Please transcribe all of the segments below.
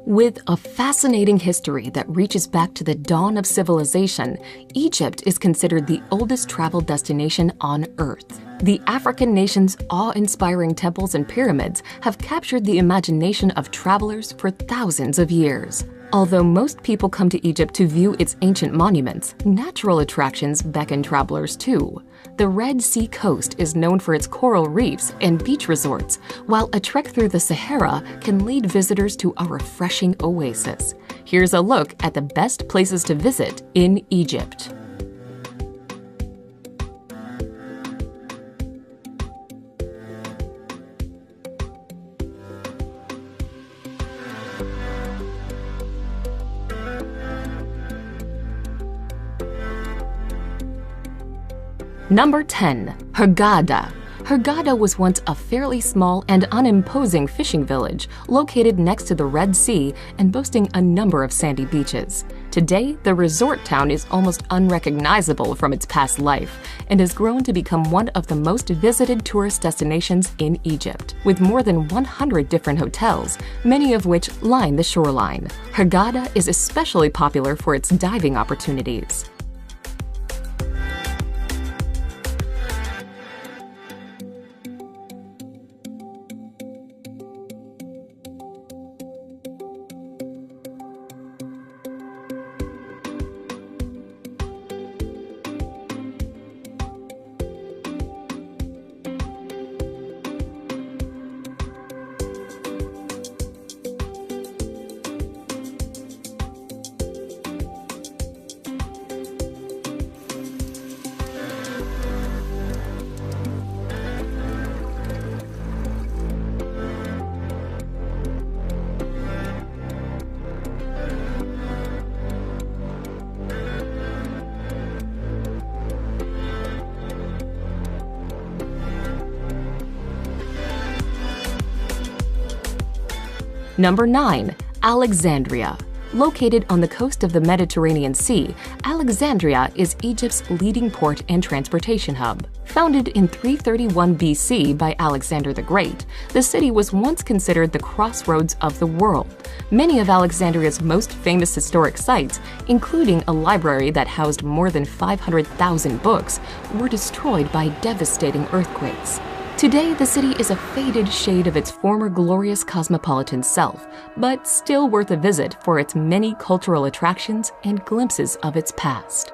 With a fascinating history that reaches back to the dawn of civilization, Egypt is considered the oldest travel destination on Earth. The African nation's awe-inspiring temples and pyramids have captured the imagination of travelers for thousands of years. Although most people come to Egypt to view its ancient monuments, natural attractions beckon travelers too. The Red Sea coast is known for its coral reefs and beach resorts, while a trek through the Sahara can lead visitors to a refreshing oasis. Here's a look at the best places to visit in Egypt. Number 10. Hurghada. Hurghada was once a fairly small and unimposing fishing village located next to the Red Sea and boasting a number of sandy beaches. Today, the resort town is almost unrecognizable from its past life and has grown to become one of the most visited tourist destinations in Egypt, with more than 100 different hotels, many of which line the shoreline. Hurghada is especially popular for its diving opportunities. Number 9. Alexandria. Located on the coast of the Mediterranean Sea, Alexandria is Egypt's leading port and transportation hub. Founded in 331 BC by Alexander the Great, the city was once considered the crossroads of the world. Many of Alexandria's most famous historic sites, including a library that housed more than 500,000 books, were destroyed by devastating earthquakes. Today, the city is a faded shade of its former glorious cosmopolitan self, but still worth a visit for its many cultural attractions and glimpses of its past.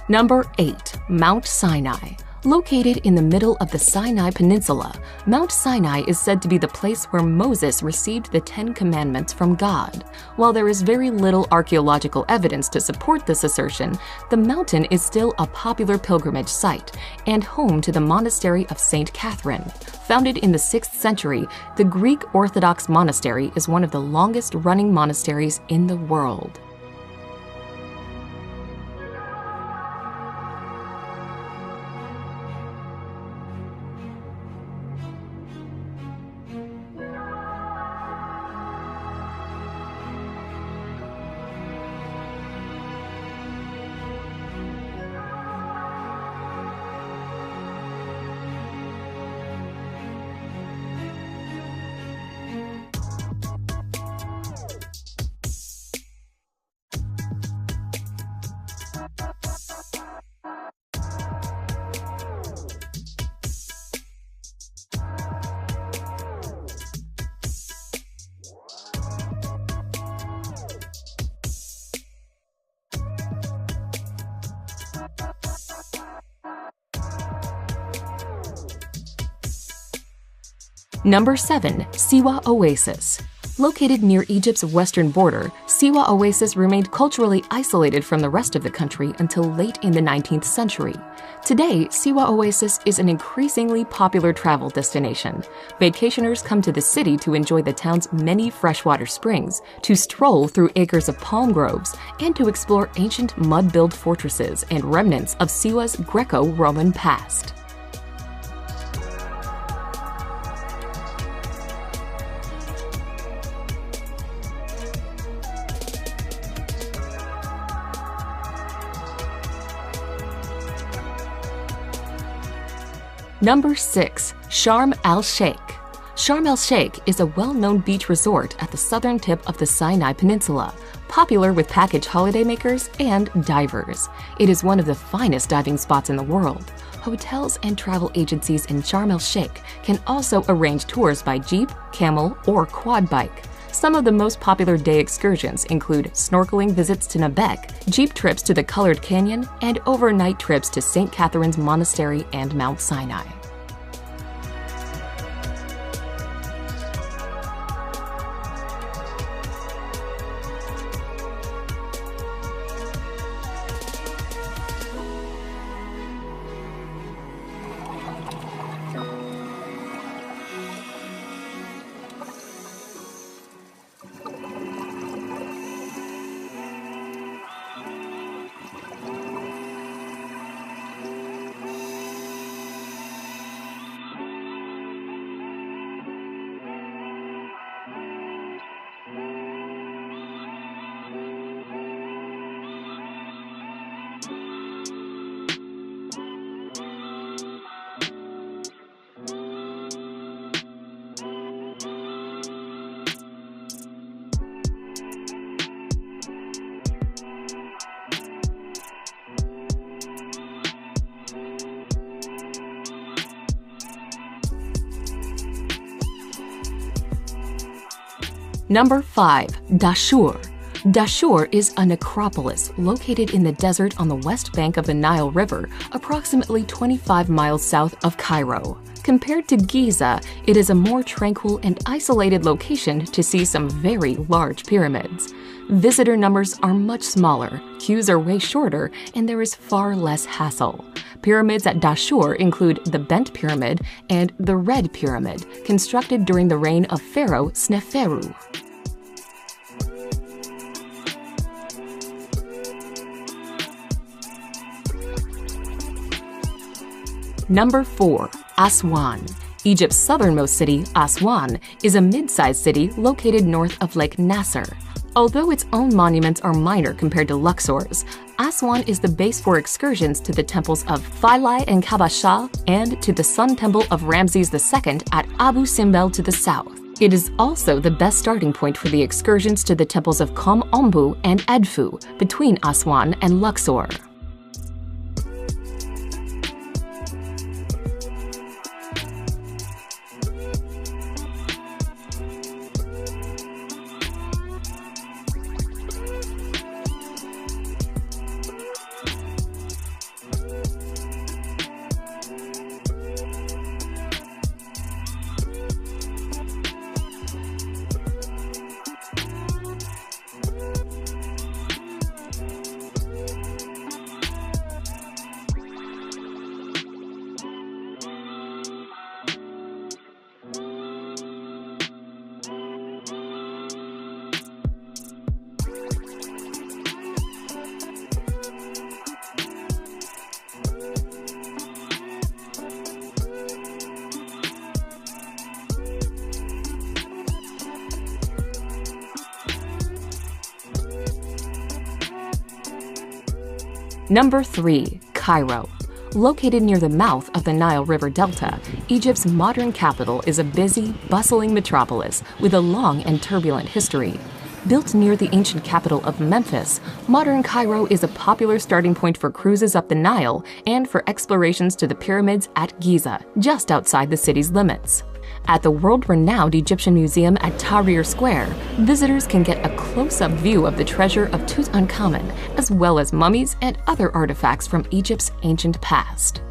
Number 8. Mount Sinai. Located in the middle of the Sinai Peninsula, Mount Sinai is said to be the place where Moses received the 10 Commandments from God. While there is very little archaeological evidence to support this assertion, the mountain is still a popular pilgrimage site and home to the monastery of St. Catherine. Founded in the 6th century, the Greek Orthodox monastery is one of the longest-running monasteries in the world. Number 7. Siwa Oasis. Located near Egypt's western border, Siwa Oasis remained culturally isolated from the rest of the country until late in the 19th century. Today, Siwa Oasis is an increasingly popular travel destination. Vacationers come to the city to enjoy the town's many freshwater springs, to stroll through acres of palm groves, and to explore ancient mud-built fortresses and remnants of Siwa's Greco-Roman past. Number 6. Sharm el-Sheikh. Sharm el-Sheikh is a well-known beach resort at the southern tip of the Sinai Peninsula, popular with package holidaymakers and divers. It is one of the finest diving spots in the world. Hotels and travel agencies in Sharm el-Sheikh can also arrange tours by jeep, camel, or quad bike. Some of the most popular day excursions include snorkeling visits to Nabec, jeep trips to the Colored Canyon, and overnight trips to St. Catherine's Monastery and Mount Sinai. Number 5. Dashur. Dashur is a necropolis located in the desert on the west bank of the Nile River, approximately 25 miles south of Cairo. Compared to Giza, it is a more tranquil and isolated location to see some very large pyramids. Visitor numbers are much smaller, queues are way shorter, and there is far less hassle. Pyramids at Dashur include the Bent Pyramid and the Red Pyramid, constructed during the reign of Pharaoh Sneferu. Number 4. Aswan. Egypt's southernmost city, Aswan, is a mid-sized city located north of Lake Nasser. Although its own monuments are minor compared to Luxor's, Aswan is the base for excursions to the temples of Philae and Kabasha and to the Sun Temple of Ramses II at Abu Simbel to the south. It is also the best starting point for the excursions to the temples of Kom Ombu and Edfu between Aswan and Luxor. Number 3. Cairo. Located near the mouth of the Nile River Delta, Egypt's modern capital is a busy, bustling metropolis with a long and turbulent history. Built near the ancient capital of Memphis, modern Cairo is a popular starting point for cruises up the Nile and for explorations to the pyramids at Giza, just outside the city's limits. At the world-renowned Egyptian Museum at Tahrir Square, visitors can get a close-up view of the treasure of Tutankhamun, as well as mummies and other artifacts from Egypt's ancient past.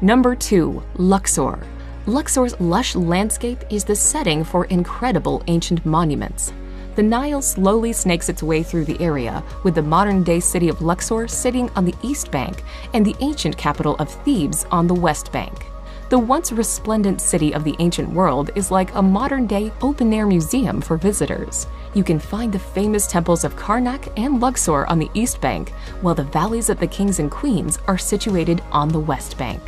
Number 2. Luxor. Luxor's lush landscape is the setting for incredible ancient monuments. The Nile slowly snakes its way through the area, with the modern-day city of Luxor sitting on the east bank and the ancient capital of Thebes on the west bank. The once resplendent city of the ancient world is like a modern-day open-air museum for visitors. You can find the famous temples of Karnak and Luxor on the east bank, while the valleys of the kings and queens are situated on the west bank.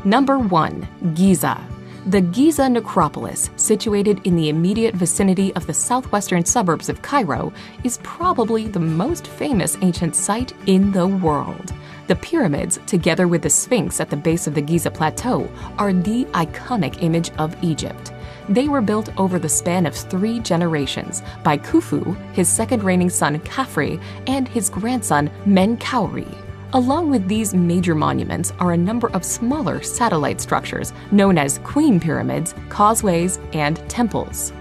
Number 1. Giza. The Giza necropolis, situated in the immediate vicinity of the southwestern suburbs of Cairo, is probably the most famous ancient site in the world. The pyramids, together with the Sphinx at the base of the Giza Plateau, are the iconic image of Egypt. They were built over the span of 3 generations by Khufu, his second reigning son Khafre, and his grandson Menkaure. Along with these major monuments are a number of smaller satellite structures known as queen pyramids, causeways, and temples.